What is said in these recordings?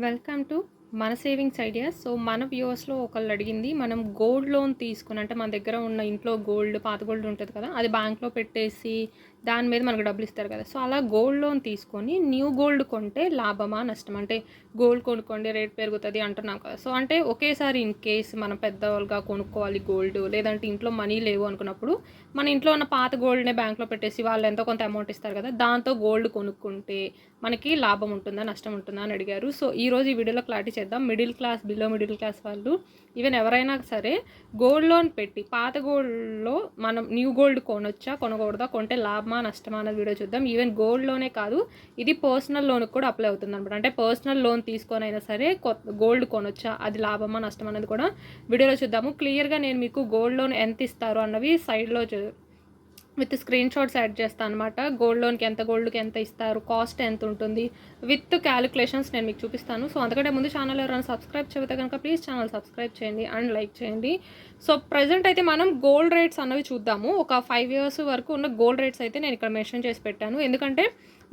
Welcome to మన savings ideas. So మన వ్యూవర్స్లో ఒకళ్ళు అడిగింది, మనం గోల్డ్ లోన్ తీసుకుని అంటే మన దగ్గర ఉన్న ఇంట్లో గోల్డ్, పాత గోల్డ్ ఉంటుంది కదా, అది బ్యాంక్లో పెట్టేసి దాని మీద మనకు డబ్బులు ఇస్తారు కదా. సో అలా గోల్డ్ లోన్ తీసుకొని న్యూ గోల్డ్ కొంటే లాభమా నష్టం? అంటే గోల్డ్ కొనుక్కోండి రేట్ పెరుగుతుంది అంటున్నాం కదా. సో అంటే ఒకేసారి ఇన్ కేస్ మనం పెద్దవాళ్ళుగా కొనుక్కోవాలి గోల్డ్, లేదంటే ఇంట్లో మనీ లేవు అనుకున్నప్పుడు మన ఇంట్లో ఉన్న పాత గోల్డ్నే బ్యాంక్లో పెట్టేసి వాళ్ళు ఎంతో కొంత అమౌంట్ ఇస్తారు కదా, దాంతో గోల్డ్ కొనుక్కుంటే మనకి లాభం ఉంటుందా నష్టం ఉంటుందా అని అడిగారు. సో ఈరోజు ఈ వీడియోలో క్లారిటీ చేద్దాం. Middle class, below middle class వాళ్ళు, ఈవెన్ ఎవరైనా సరే గోల్డ్ లోన్ పెట్టి పాత గోల్డ్లో మనం న్యూ గోల్డ్ కొనొచ్చా కొనకూడదా, కొంటే లాభమా నష్టమా అన్నది వీడియో చూద్దాం. ఈవెన్ గోల్డ్ లోనే కాదు, ఇది పర్సనల్ లోన్కి కూడా అప్లై అవుతుంది అనమాట. అంటే పర్సనల్ లోన్ తీసుకొని అయినా సరే గోల్డ్ కొనొచ్చా, అది లాభమా నష్టం అన్నది కూడా వీడియోలో చూద్దాము. క్లియర్గా నేను మీకు గోల్డ్ లోన్ ఎంత ఇస్తారు అన్నవి సైడ్లో విత్ స్క్రీన్ షాట్స్ యాడ్ చేస్తాను అనమాట. గోల్డ్ లోన్కి ఎంత, గోల్డ్కి ఎంత ఇస్తారు, కాస్ట్ ఎంత ఉంటుంది, విత్ క్యాలిక్యులేషన్స్ నేను మీకు చూపిస్తాను. సో అందుకంటే ముందు ఛానల్ ఎవరైనా సబ్స్క్రైబ్ చేస్తే కనుక ప్లీజ్ ఛానల్ సబ్స్క్రైబ్ చేయండి అండ్ లైక్ చేయండి. సో ప్రజెంట్ అయితే మనం గోల్డ్ రేట్స్ అన్నవి చూద్దాము. ఒక 5 years వరకు ఉన్న గోల్డ్ రేట్స్ అయితే నేను ఇక్కడ మెన్షన్ చేసి పెట్టాను. ఎందుకంటే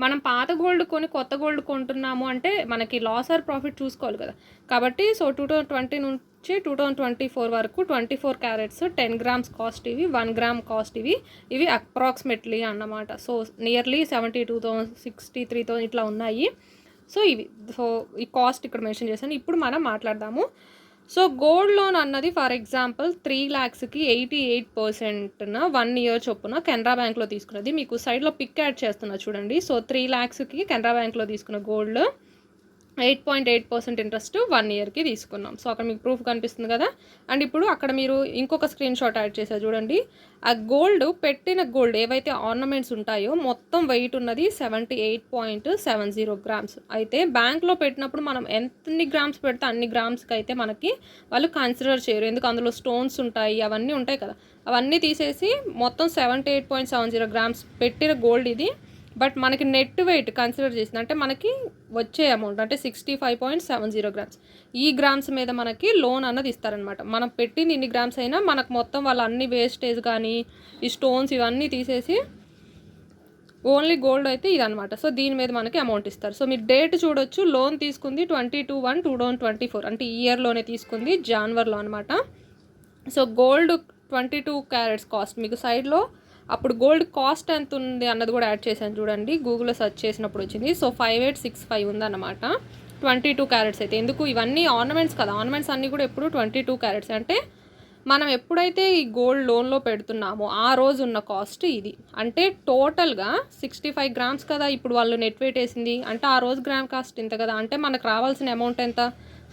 మనం పాత గోల్డ్ కొని కొత్త గోల్డ్ కొంటున్నాము అంటే మనకి లాస్ ఆర్ ప్రాఫిట్ చూసుకోవాలి కదా. కాబట్టి సో 2020 నుంచి 2024 వరకు 24 క్యారెట్స్ 10 grams కాస్ట్ ఇవి, 1 gram కాస్ట్ ఇవి అప్రాక్సిమేట్లీ అన్నమాట. సో నియర్లీ 72,000 63,000 ఇట్లా ఉన్నాయి. సో ఇవి సో ఈ కాస్ట్ ఇక్కడ మెన్షన్ చేశాను. ఇప్పుడు మనం మాట్లాడదాము. సో గోల్డ్ లోన్ అన్నది ఫర్ ఎగ్జాంపుల్ 3 lakhsకి 88% 1 year చొప్పున కెనరా బ్యాంక్లో తీసుకున్నది. మీకు సైడ్లో పిక్ యాడ్ చేస్తున్నా చూడండి. సో 3 lakhsకి కెనరా బ్యాంక్లో తీసుకున్న గోల్డ్ 8.8% ఇంట్రెస్ట్ 1 yearకి తీసుకున్నాం. సో అక్కడ మీకు ప్రూఫ్ కనిపిస్తుంది కదా. అండ్ ఇప్పుడు అక్కడ మీరు ఇంకొక స్క్రీన్ షాట్ యాడ్ చేశారు చూడండి. ఆ గోల్డ్ పెట్టిన గోల్డ్ ఏవైతే ఆర్నమెంట్స్ ఉంటాయో మొత్తం వెయిట్ ఉన్నది 78.70 grams. అయితే బ్యాంక్లో పెట్టినప్పుడు మనం ఎన్ని గ్రామ్స్ పెడితే అన్ని గ్రామ్స్కి అయితే మనకి వాళ్ళు కన్సిడర్ చేయరు. ఎందుకు అందులో స్టోన్స్ ఉంటాయి, అవన్నీ ఉంటాయి కదా. అవన్నీ తీసేసి మొత్తం 78.70 grams పెట్టిన గోల్డ్ ఇది. బట్ మనకి నెట్ వెయిట్ కన్సిడర్ చేసింది అంటే మనకి వచ్చే అమౌంట్ అంటే 65.70 grams. ఈ గ్రామ్స్ మీద మనకి లోన్ అన్నది ఇస్తారనమాట. మనం పెట్టింది ఇన్ని గ్రామ్స్ అయినా మనకు మొత్తం వాళ్ళ అన్ని వేస్టేజ్ కానీ ఈ స్టోన్స్ ఇవన్నీ తీసేసి ఓన్లీ గోల్డ్ అయితే ఇదనమాట. సో దీని మీద మనకి అమౌంట్ ఇస్తారు. సో మీరు డేట్ చూడొచ్చు. లోన్ తీసుకుంది 22/1/2024 అంటే ఈ ఇయర్లోనే తీసుకుంది, జనవరిలో అనమాట. సో గోల్డ్ 22 carats కాస్ట్ మీకు సైడ్లో అప్పుడు గోల్డ్ కాస్ట్ ఎంత ఉంది అన్నది కూడా యాడ్ చేశాను చూడండి. గూగుల్లో సెర్చ్ చేసినప్పుడు వచ్చింది. సో 5865 ఉందన్నమాట 22 carats అయితే. ఎందుకు ఇవన్నీ ఆర్నమెంట్స్ కదా, ఆర్నమెంట్స్ అన్నీ కూడా ఎప్పుడు 22 carats. అంటే మనం ఎప్పుడైతే ఈ గోల్డ్ లోన్లో పెడుతున్నామో ఆ రోజు ఉన్న కాస్ట్ ఇది. అంటే టోటల్గా 65 grams కదా ఇప్పుడు వాళ్ళు నెట్ వెయిట్ వేసింది. అంటే ఆ రోజు గ్రామ్ కాస్ట్ ఇంత కదా. అంటే మనకు రావాల్సిన అమౌంట్ ఎంత,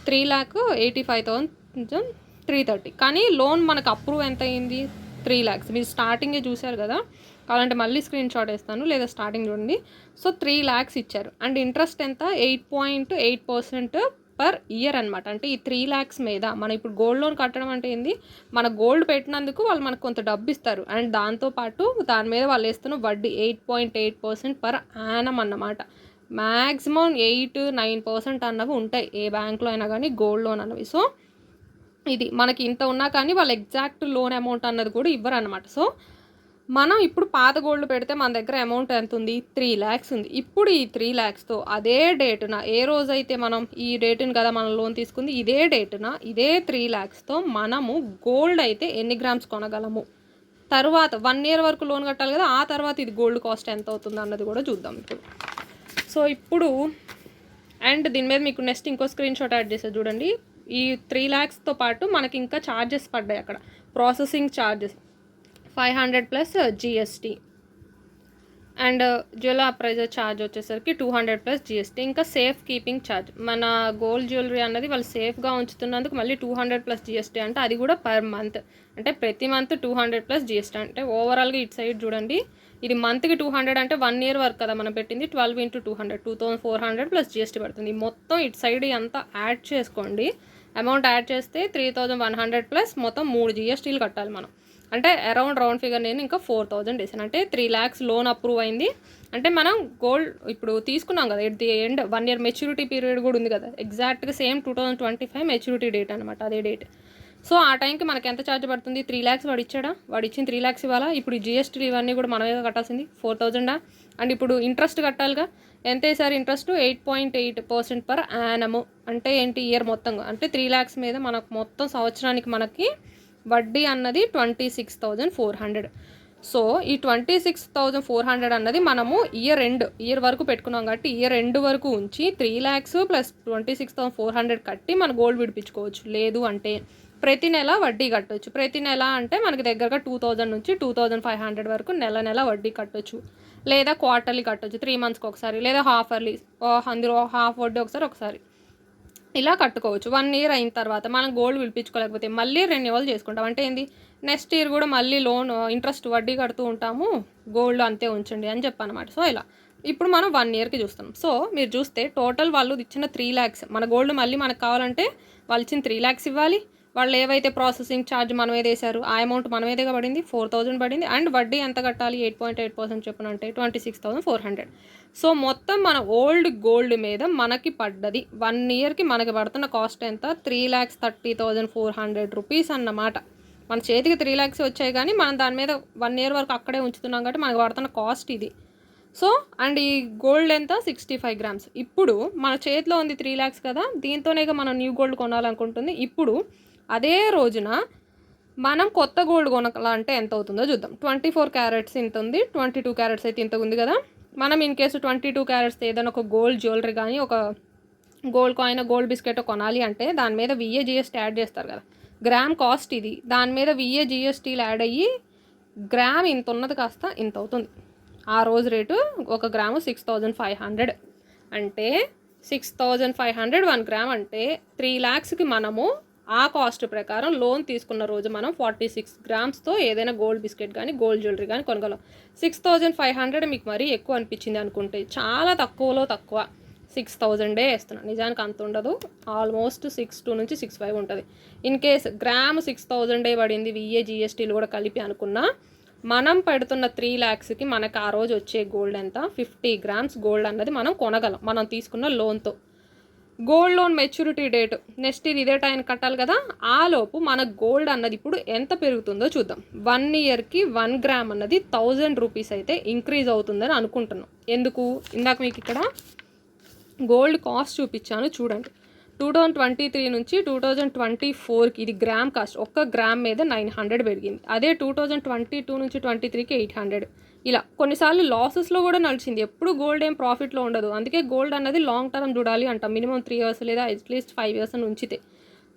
3,85,330. కానీ లోన్ మనకు అప్రూవ్ ఎంత అయింది, 3 lakhs. మీరు స్టార్టింగే చూశారు కదా, కావాలంటే మళ్ళీ స్క్రీన్ షాట్ వేస్తాను లేదా స్టార్టింగ్ చూడండి. సో 3 lakhs ఇచ్చారు. అండ్ ఇంట్రెస్ట్ ఎంత, 8.8% per year అనమాట. అంటే ఈ 3 lakhs మీద మనం ఇప్పుడు గోల్డ్ లోన్ కట్టడం అంటే ఏంది, మన గోల్డ్ పెట్టినందుకు వాళ్ళు మనకు కొంత డబ్బు ఇస్తారు. అండ్ దాంతోపాటు దాని మీద వాళ్ళు వేస్తున్న వడ్డీ 8.8% per annum అన్నమాట. మ్యాక్సిమం 8-9% అన్నవి ఉంటాయి ఏ బ్యాంక్లో అయినా కానీ గోల్డ్ లోన్ అన్నవి. సో ఇది మనకి ఇంత ఉన్నా కానీ వాళ్ళు ఎగ్జాక్ట్ లోన్ అమౌంట్ అన్నది కూడా ఇవ్వరు అనమాట. సో మనం ఇప్పుడు పాత గోల్డ్ పెడితే మన దగ్గర అమౌంట్ ఎంత ఉంది, 3 lakhs ఉంది. ఇప్పుడు ఈ 3 lakhsతో అదే డేటున ఏ రోజైతే మనం ఈ డేటుని కదా మనం లోన్ తీసుకుంది, ఇదే డేటున ఇదే 3 lakhsతో మనము గోల్డ్ అయితే ఎన్ని గ్రామ్స్ కొనగలము, తర్వాత 1 year వరకు లోన్ కట్టాలి కదా, ఆ తర్వాత ఇది గోల్డ్ కాస్ట్ ఎంత అవుతుంది అన్నది కూడా చూద్దాం ఇప్పుడు. సో ఇప్పుడు అండ్ దీని మీద మీకు నెక్స్ట్ ఇంకో స్క్రీన్ షాట్ యాడ్ చేసేది చూడండి. ఈ 3 lakhsతో పాటు మనకి ఇంకా ఛార్జెస్ పడ్డాయి అక్కడ. Processing charges 500 plus GST and jewellery appraiser charge వచ్చేసరికి 200 ప్లస్ జిఎస్టీ. ఇంకా సేఫ్ కీపింగ్ ఛార్జ్, మన గోల్డ్ జ్యువెలరీ అన్నది వాళ్ళు సేఫ్గా ఉంచుతున్నందుకు మళ్ళీ 200 ప్లస్ జిఎస్టీ. అంటే అది కూడా పర్ మంత్, అంటే ప్రతి మంత్ 200 ప్లస్ జిఎస్టీ. అంటే ఓవరాల్గా ఇటు సైడ్ చూడండి, ఇది మంత్కి 200 అంటే 1 year వరకు కదా మనం పెట్టింది. 12 into 200 2400 ప్లస్ జిఎస్టీ పడుతుంది. మొత్తం ఇటు సైడ్ అంతా యాడ్ చేసుకోండి. అమౌంట్ యాడ్ చేస్తే 3100 ప్లస్ మొత్తం 3 జిఎస్టీలు కట్టాలి మనం. అంటే అరౌండ్ రౌండ్ ఫిగర్ నేను ఇంకా 4000 వేసాను. అంటే 3 lakhs లోన్ అప్రూవ్ అయింది. అంటే మనం గోల్డ్ ఇప్పుడు తీసుకున్నాం కదా, at the end 1 year maturity period కూడా ఉంది కదా, ఎగ్జాక్ట్గా సేమ్ 2025 మెచ్యూరిటీ డేట్ అనమాట, అదే డేట్. సో ఆ టైంకి మనకి ఎంత ఛార్జ్ పడుతుంది, 3 lakhs వాడు ఇచ్చాడా, వాడు ఇచ్చిన 3 lakhs ఇవ్వాలా. ఇప్పుడు జిఎస్టీలు ఇవన్నీ కూడా మనమే కట్టాల్సింది 4000. అండ్ ఇప్పుడు ఇంట్రెస్ట్ కట్టాలిగా. ఎంత వేసారు ఇంట్రెస్ట్? 8.8% per annum. అంటే ఏంటి? ఇయర్ మొత్తంగా అంటే 3 lakhs మీద మనకు మొత్తం సంవత్సరానికి మనకి వడ్డీ అన్నది 26,400. సో ఈ 26,400 అన్నది మనము ఇయర్ వరకు పెట్టుకున్నాం కాబట్టి ఇయర్ ఎండ్ వరకు ఉంచి 3 lakhs ప్లస్ 26,400 కట్టి మన గోల్డ్ విడిపించుకోవచ్చు. లేదు అంటే ప్రతి నెల వడ్డీ కట్టొచ్చు. ప్రతి నెల అంటే మనకి దగ్గరగా 2,000 నుంచి 2,500 వరకు నెల వడ్డీ కట్టొచ్చు. లేదా క్వార్టర్లీ కట్టొచ్చు, 3 monthsకి ఒకసారి, లేదా హాఫ్ అర్లీ, అందులో హాఫ్ వడ్డీ ఒకసారి ఇలా కట్టుకోవచ్చు. 1 year అయిన తర్వాత మనం గోల్డ్ విడిపించుకోలేకపోతే మళ్ళీ రెన్యువల్ చేసుకుంటాం. అంటే ఏంది, నెక్స్ట్ ఇయర్ కూడా మళ్ళీ లోన్ ఇంట్రెస్ట్ వడ్డీ కడుతూ ఉంటాము, గోల్డ్ అంతే ఉంచండి అని చెప్పనమాట. సో ఇలా ఇప్పుడు మనం 1 yearకి చూస్తాం. సో మీరు చూస్తే టోటల్ వాళ్ళు ఇచ్చిన 3 lakhs, మన గోల్డ్ మళ్ళీ మనకు కావాలంటే వాళ్ళు ఇచ్చిన 3 lakhs ఇవ్వాలి. వాళ్ళు ఏవైతే ప్రాసెసింగ్ ఛార్జ్ మనం ఏదేశారు ఆ అమౌంట్ మనం ఏదేగా పడింది 4,000 పడింది. అండ్ వడ్డీ ఎంత కట్టాలి? 8.8% చెప్పిన అంటే 26,400. సో మొత్తం మన ఓల్డ్ గోల్డ్ మీద మనకి పడ్డది 1 yearకి మనకి పడుతున్న కాస్ట్ ఎంత? 3,30,400 రూపీస్ అన్నమాట. మన చేతికి 3 lakhs వచ్చాయి కానీ మనం దాని మీద 1 year వరకు అక్కడే ఉంచుతున్నాం కాబట్టి మనకు పడుతున్న కాస్ట్ ఇది. సో అండ్ ఈ గోల్డ్ ఎంత? 65 grams. ఇప్పుడు మన చేతిలో ఉంది 3 lakhs కదా, దీంతోనే మనం న్యూ గోల్డ్ కొనాలనుకుంటుంది. ఇప్పుడు అదే రోజున మనం కొత్త గోల్డ్ కొనాలంటే ఎంత అవుతుందో చూద్దాం. 24 carats ఇంత ఉంది, 22 carats అయితే ఇంత ఉంది కదా. మనం ఇన్ కేసు 22 carats ఏదైనా ఒక గోల్డ్ జ్యువెలరీ కానీ ఒక గోల్డ్ కాయిన్, గోల్డ్ బిస్కెట్ కొనాలి అంటే దాని మీద VA GST యాడ్ చేస్తారు కదా. గ్రామ్ కాస్ట్ ఇది, దాని మీద VA GSTలు యాడ్ అయ్యి గ్రామ్ ఇంత ఉన్నది కాస్త ఇంత అవుతుంది. ఆ రోజు రేటు 1 గ్రాము 6,500. అంటే 6,500 1 gram అంటే 3 lakhsకి మనము ఆ కాస్ట్ ప్రకారం లోన్ తీసుకున్న రోజు మనం 46 gramsతో ఏదైనా గోల్డ్ బిస్కెట్ కానీ గోల్డ్ జ్యువెలరీ కానీ కొనగలం. 6,500 మీకు మరీ ఎక్కువ అనిపించింది అనుకుంటే చాలా తక్కువలో తక్కువ 6,000 వేస్తున్నాను. నిజానికి అంత ఉండదు, ఆల్మోస్ట్ 6,2 నుంచి 6,500 ఉంటుంది. ఇన్ కేస్ గ్రామ్ 6,000 పడింది VA GSTలు కూడా కలిపి అనుకున్నా, మనం పెడుతున్న 3 lakhsకి మనకు ఆ రోజు వచ్చే గోల్డ్ ఎంత? 50 grams గోల్డ్ అన్నది మనం కొనగలం మనం తీసుకున్న లోన్తో. Gold loan maturity date next ఇదే టైం కట్టాలి కదా, ఆ లోపు మన గోల్డ్ అన్నది ఇప్పుడు ఎంత పెరుగుతుందో చూద్దాం. 1 yearకి 1 gram అన్నది 1,000 రూపీస్ అయితే ఇంక్రీజ్ అవుతుందని అనుకుంటున్నాం. ఎందుకు? ఇందాక మీకు ఇక్కడ గోల్డ్ కాస్ట్ చూపించాను చూడండి. 2023 నుంచి 2024కి ఇది గ్రామ్ కాస్ట్, ఒక్క గ్రామ్ మీద 900 పెరిగింది. అదే 2022 నుంచి 23కి 800. ఇలా కొన్నిసార్లు లాసెస్లో కూడా నడిచింది. ఎప్పుడు గోల్డ్ ఏం ప్రాఫిట్లో ఉండదు. అందుకే గోల్డ్ అన్నది లాంగ్ టర్మ్ చూడాలి అంటాం. మినిమం 3 years లేదా అట్లీస్ట్ 5 years అని ఉంచితే.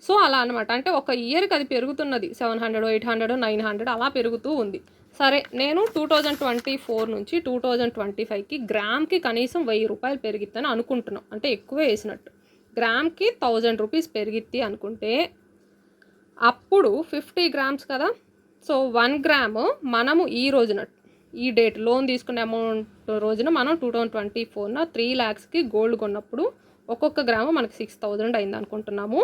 సో అలా అనమాట. అంటే ఒక ఇయర్కి అది పెరుగుతున్నది 700, 800, 900 అలా పెరుగుతూ ఉంది. సరే, నేను 2024 నుంచి 2025కి గ్రామ్కి కనీసం 1,000 రూపాయలు పెరిగిద్దని అనుకుంటున్నాం. అంటే ఎక్కువ వేసినట్టు. గ్రామ్కి 1,000 రూపీస్ పెరిగిద్ది అనుకుంటే అప్పుడు 50 grams కదా. సో 1 gram మనము ఈ రోజున ఈ డేట్ లోన్ తీసుకునే అమౌంట్ రోజున మనం 2024న 3 lakhsకి గోల్డ్ కొన్నప్పుడు ఒక్కొక్క గ్రాము మనకి 6,000 అయింది అనుకుంటున్నాము.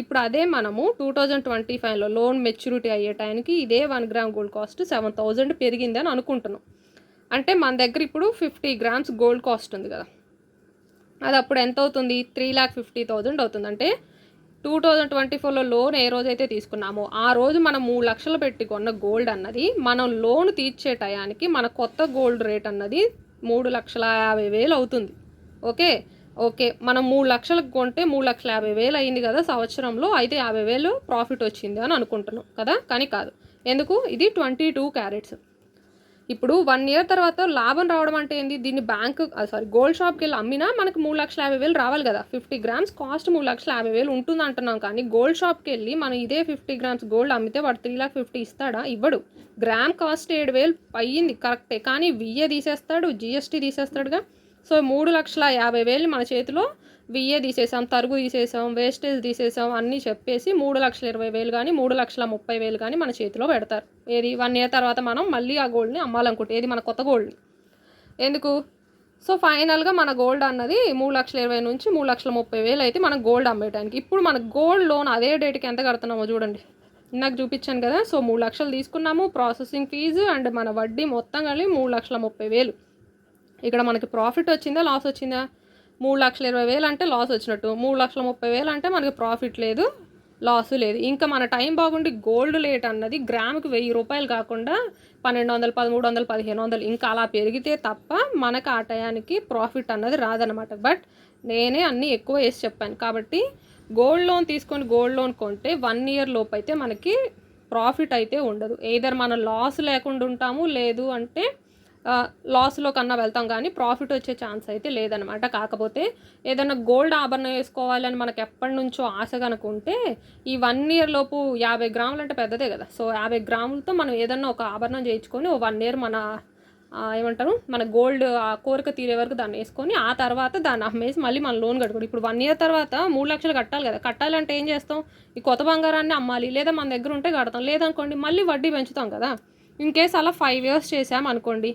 ఇప్పుడు అదే మనము 2025లో లోన్ మెచ్యూరిటీ అయ్యే టైంకి ఇదే 1 gram గోల్డ్ కాస్ట్ 7,000 పెరిగింది అని అనుకుంటున్నాం. అంటే మన దగ్గర ఇప్పుడు 50 grams గోల్డ్ కాస్ట్ ఉంది కదా, అది అప్పుడు ఎంత అవుతుంది? 3,50,000 అవుతుంది. అంటే 2024లో లోన్ ఏ రోజైతే తీసుకున్నామో ఆ రోజు మనం 3 లక్షలు పెట్టి కొన్న గోల్డ్ అన్నది మనం లోన్ తీర్చే టయానికి మన కొత్త గోల్డ్ రేట్ అన్నది 3,50,000 అవుతుంది. ఓకే మనం 3 లక్షలకు కొంటే 3,50,000 అయింది కదా సంవత్సరంలో, అయితే 50,000 ప్రాఫిట్ వచ్చింది అని అనుకుంటున్నాం కదా. కానీ కాదు. ఎందుకు? ఇది 22 carats. ఇప్పుడు 1 year తర్వాత లాభం రావడం అంటే ఏంది? దీన్ని గోల్డ్ షాప్కి వెళ్ళి అమ్మినా మనకు 3,50,000 రావాలి కదా. 50 grams కాస్ట్ 3,50,000 ఉంటుంది అంటున్నాం. కానీ గోల్డ్ షాప్కి వెళ్ళి మనం ఇదే 50 grams గోల్డ్ అమ్మితే వాడు 3,50,000 ఇస్తాడా? ఇవ్వడు. గ్రామ్ కాస్ట్ 7,000 అయ్యింది కరెక్టే, కానీ VA తీసేస్తాడు, GST తీసేస్తాడుగా. సో 3,50,000 మన చేతిలో VA తీసేసాం, తరుగు తీసేసాం, వేస్టేజ్ తీసేసాం అన్నీ చెప్పేసి 3,20,000 కానీ 3,30,000 కానీ మన చేతిలో పెడతారు. ఏది 1 year తర్వాత మనం మళ్ళీ ఆ గోల్డ్ని అమ్మాలనుకుంటే, ఏది మన కొత్త గోల్డ్ని. ఎందుకు? సో ఫైనల్గా మన గోల్డ్ అన్నది 3,20,000 నుంచి 3,30,000 అయితే మనం గోల్డ్ అమ్మేయడానికి. ఇప్పుడు మన గోల్డ్ లోన్ అదే డేట్కి ఎంత కడుతున్నామో చూడండి. నాకు చూపించాను కదా. సో 3 లక్షలు తీసుకున్నాము, ప్రాసెసింగ్ ఫీజు అండ్ మన వడ్డీ మొత్తం కలిపి 3,30,000. ఇక్కడ మనకి ప్రాఫిట్ వచ్చిందా లాస్ వచ్చిందా? 3,20,000 అంటే లాస్ వచ్చినట్టు, 3,30,000 అంటే మనకి ప్రాఫిట్ లేదు, లాసు లేదు. ఇంకా మన టైం బాగుండి గోల్డ్ రేట్ అన్నది గ్రాముకి ₹1000 కాకుండా 1200, 1300, 1500 ఇంకా అలా పెరిగితే తప్ప మనకు ఆ టయానికి ప్రాఫిట్ అన్నది రాదనమాట. బట్ నేనే అన్నీ ఎక్కువ వేసి చెప్పాను కాబట్టి గోల్డ్ లోన్ తీసుకొని గోల్డ్ లోన్ కొంటే 1 ఇయర్ లోపు అయితే మనకి ప్రాఫిట్ అయితే ఉండదు. ఎయిదర్ మనం లాస్ లేకుండా ఉంటాము, లేదు అంటే లాస్లో కన్నా వెళ్తాం, కానీ ప్రాఫిట్ వచ్చే ఛాన్స్ అయితే లేదనమాట. కాకపోతే ఏదైనా గోల్డ్ ఆభరణం వేసుకోవాలని మనకు ఎప్పటి నుంచో ఆశ కనుక ఉంటే ఈ 1 ఇయర్ లోపు 50 గ్రాములు అంటే పెద్దదే కదా. సో 50 గ్రాములతో మనం ఏదన్నా ఒక ఆభరణం చేయించుకొని 1 ఇయర్ మన ఏమంటారు మన గోల్డ్ కోరిక తీరే వరకు దాన్ని వేసుకొని ఆ తర్వాత దాన్ని అమ్మేసి మళ్ళీ మన లోన్ కట్టుకోండి. ఇప్పుడు 1 ఇయర్ తర్వాత 3 లక్షలు కట్టాలి కదా. కట్టాలంటే ఏం చేస్తాం, ఈ కొత్త బంగారాన్ని అమ్మాలి, లేదా మన దగ్గర ఉంటే కడతాం, లేదనుకోండి మళ్ళీ వడ్డీ పెంచుతాం కదా. ఇన్ కేస్ అలా 5 ఇయర్స్ చేసామనుకోండి,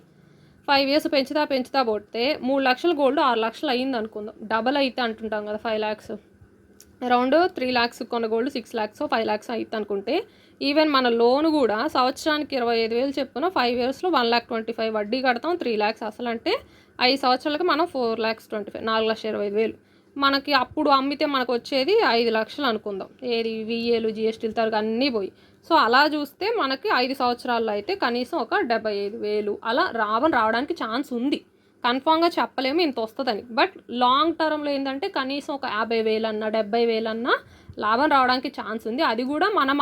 5 ఇయర్స్ పెంచుతా పోతే 3 లక్షల గోల్డ్ 6 లక్షలు అయ్యింది అనుకుందాం. డబల్ అయితే అంటుంటాం కదా, 5 lakhs అరౌండ్ 3 lakhs కొన్న గోల్డ్ 6 lakhs 5 lakhs అయితే అనుకుంటే, ఈవెన్ మన లోన్ కూడా సంవత్సరానికి 25,000 చెప్పున 5 ఇయర్స్లో 1,25,000 వడ్డీ కడతాం, 3 lakhs అసలు అంటే 5 సంవత్సరాలకి మనం 4,25,000 4,25,000 మనకి అప్పుడు అమ్మితే మనకు వచ్చేది 5 లక్షలు అనుకుందాం. ఏది విఏలు జిఎస్టీలు తరగతి అన్నీ పోయి. సో అలా చూస్తే మనకి 5 సంవత్సరాల్లో అయితే కనీసం ఒక 75,000 అలా రావడానికి ఛాన్స్ ఉంది. కన్ఫామ్గా చెప్పలేము ఇంత వస్తుందని. బట్ లాంగ్ టర్మ్లో ఏంటంటే కనీసం ఒక 50,000 అన్నా 70,000 అన్నా లాభం రావడానికి ఛాన్స్ ఉంది. అది కూడా మనం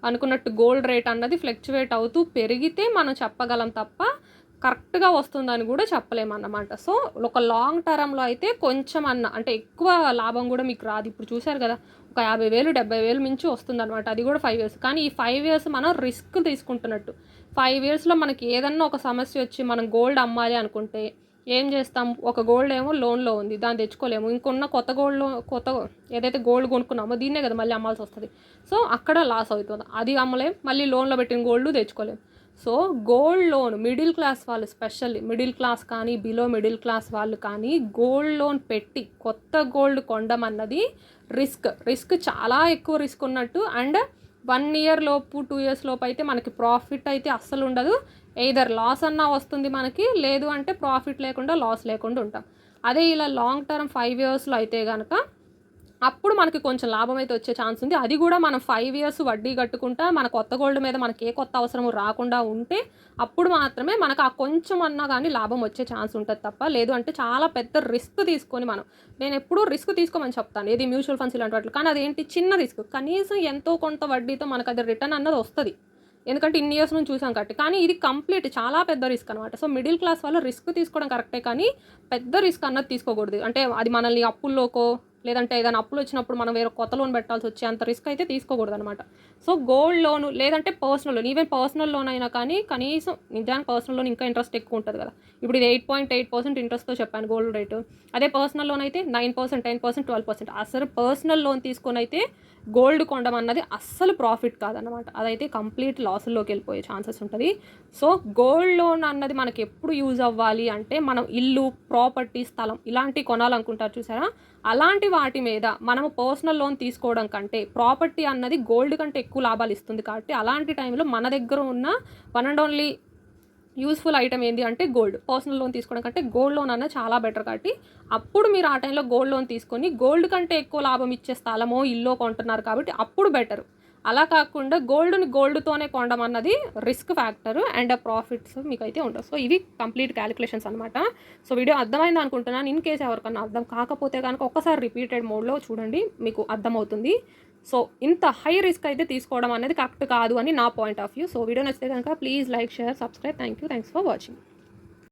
అనుకున్నట్టు గోల్డ్ రేట్ అన్నది ఫ్లక్చువేట్ అవుతూ పెరిగితే మనం చెప్పగలం తప్ప కరెక్ట్గా వస్తుందని కూడా చెప్పలేమన్నమాట. సో ఒక లాంగ్ టర్మ్లో అయితే కొంచెం అంటే ఎక్కువ లాభం కూడా మీకు రాదు. ఇప్పుడు చూశారు కదా, ఒక 50,000 70,000 మించి వస్తుందన్నమాట. అది కూడా 5 ఇయర్స్. కానీ ఈ 5 ఇయర్స్ మనం రిస్క్ తీసుకుంటున్నట్టు. 5 ఇయర్స్లో మనకి ఏదన్నా ఒక సమస్య వచ్చి మనం గోల్డ్ అమ్మాలి అనుకుంటే ఏం చేస్తాం, ఒక గోల్డ్ ఏమో లోన్లో ఉంది, దాన్ని తెచ్చుకోలేము. ఇంకొన్న కొత్త ఏదైతే గోల్డ్ కొనుక్కున్నామో దీన్నే కదా మళ్ళీ అమ్మాల్సి వస్తుంది. సో అక్కడ లాస్ అవుతుంది, అది అమ్మలేం, మళ్ళీ లోన్లో పెట్టిన గోల్డ్ తెచ్చుకోలేము. So gold loan middle class వాళ్ళు, స్పెషల్లీ మిడిల్ క్లాస్ కానీ బిలో మిడిల్ క్లాస్ వాళ్ళు కానీ గోల్డ్ లోన్ పెట్టి కొత్త గోల్డ్ కొనడం అన్నది రిస్క్ చాలా ఎక్కువ రిస్క్ ఉన్నట్టు. అండ్ 1 ఇయర్ లోపు 2 ఇయర్స్ లోపు అయితే మనకి ప్రాఫిట్ అయితే అస్సలు ఉండదు. ఎయిదర్ లాస్ అన్నా వస్తుంది మనకి, లేదు అంటే ప్రాఫిట్ లేకుండా లాస్ లేకుండా ఉంటాం. అదే ఇలా లాంగ్ టర్మ్ 5 ఇయర్స్లో అయితే కనుక అప్పుడు మనకి కొంచెం లాభం అయితే వచ్చే ఛాన్స్ ఉంది. అది కూడా మనం 5 ఇయర్స్ వడ్డీ కట్టుకుంటా మన కొత్త గోల్డ్ మీద మనకి ఏ కొత్త అవసరము రాకుండా ఉంటే అప్పుడు మాత్రమే మనకు ఆ కొంచెం అన్నా కానీ లాభం వచ్చే ఛాన్స్ ఉంటుంది తప్ప, లేదు అంటే చాలా పెద్ద రిస్క్ తీసుకొని నేను ఎప్పుడూ రిస్క్ తీసుకోమని చెప్తాను, ఏది మ్యూచువల్ ఫండ్స్ ఇలాంటి వాటిలో. కానీ అదేంటి చిన్న రిస్క్, కనీసం ఎంతో కొంత వడ్డీతో మనకు అది రిటర్న్ అన్నది వస్తుంది, ఎందుకంటే ఇన్ని ఇయర్స్ నుంచి చూసాం కాబట్టి. కానీ ఇది కంప్లీట్ చాలా పెద్ద రిస్క్ అనమాట. సో మిడిల్ క్లాస్ వాళ్ళు రిస్క్ తీసుకోవడం కరెక్టే, కానీ పెద్ద రిస్క్ అన్నది తీసుకోకూడదు. అంటే అది మనల్ని అప్పుల్లోకో లేదంటే ఏదైనా అప్పులు వచ్చినప్పుడు మనం వేరే కొత్త లోన్ పెట్టాల్సి వచ్చే అంత రిస్క్ అయితే తీసుకోకూడదు అనమాట. సో గోల్డ్ లోను లేదంటే personal loan, even personal loan అయినా కానీ కనీసం నిజానికి పర్సనల్ లోన్ ఇంకా ఇంట్రెస్ట్ ఎక్కువ ఉంటుంది కదా. ఇప్పుడు ఇది 8.8% ఇంట్రెస్ట్తో చెప్పాను గోల్డ్ రేటు. అదే పర్సనల్ లోన్ అయితే 9%, 10%, 12%. అసలు పర్సనల్ లోన్ తీసుకొని అయితే గోల్డ్ కొనడం అన్నది అస్సలు ప్రాఫిట్ కాదన్నమాట. అదైతే కంప్లీట్ లాసుల్లోకి వెళ్ళిపోయే ఛాన్సెస్ ఉంటుంది. సో గోల్డ్ లోన్ అన్నది మనకి ఎప్పుడు యూజ్ అవ్వాలి అంటే, మనం ఇల్లు, ప్రాపర్టీ, స్థలం ఇలాంటివి కొనాలనుకుంటారు చూసారా, అలాంటి వాటి మీద మనము పర్సనల్ లోన్ తీసుకోవడం కంటే ప్రాపర్టీ అన్నది గోల్డ్ కంటే ఎక్కువ లాభాలు ఇస్తుంది. కాబట్టి అలాంటి టైంలో మన దగ్గర ఉన్న one and only useful item ఏంటి అంటే గోల్డ్. పర్సనల్ లోన్ తీసుకోవడం కంటే గోల్డ్ లోన్ అన్నది చాలా బెటర్. కాబట్టి అప్పుడు మీరు ఆ టైంలో గోల్డ్ లోన్ తీసుకొని గోల్డ్ కంటే ఎక్కువ లాభం ఇచ్చే స్థలమో ఇల్లో కొంటున్నారు కాబట్టి అప్పుడు బెటర్. అలా కాకుండా గోల్డ్తోనే కొనడం అన్నది రిస్క్ ఫ్యాక్టర్ అండ్ ప్రాఫిట్స్ మీకు అయితే ఉండవు. సో ఇవి కంప్లీట్ క్యాలిక్యులేషన్స్ అనమాట. సో వీడియో అర్థమైంది అనుకుంటున్నాను. ఇన్ కేసు ఎవరికన్నా అర్థం కాకపోతే కనుక ఒక్కసారి రిపీటెడ్ మోడ్లో చూడండి, మీకు అర్థమవుతుంది. సో ఇంత హై రిస్క్ అయితే తీసుకోవడం అనేది కరెక్ట్ కాదు అని నా point of view. So video నచ్చితే కనుక please like, share, subscribe. Thanks for watching.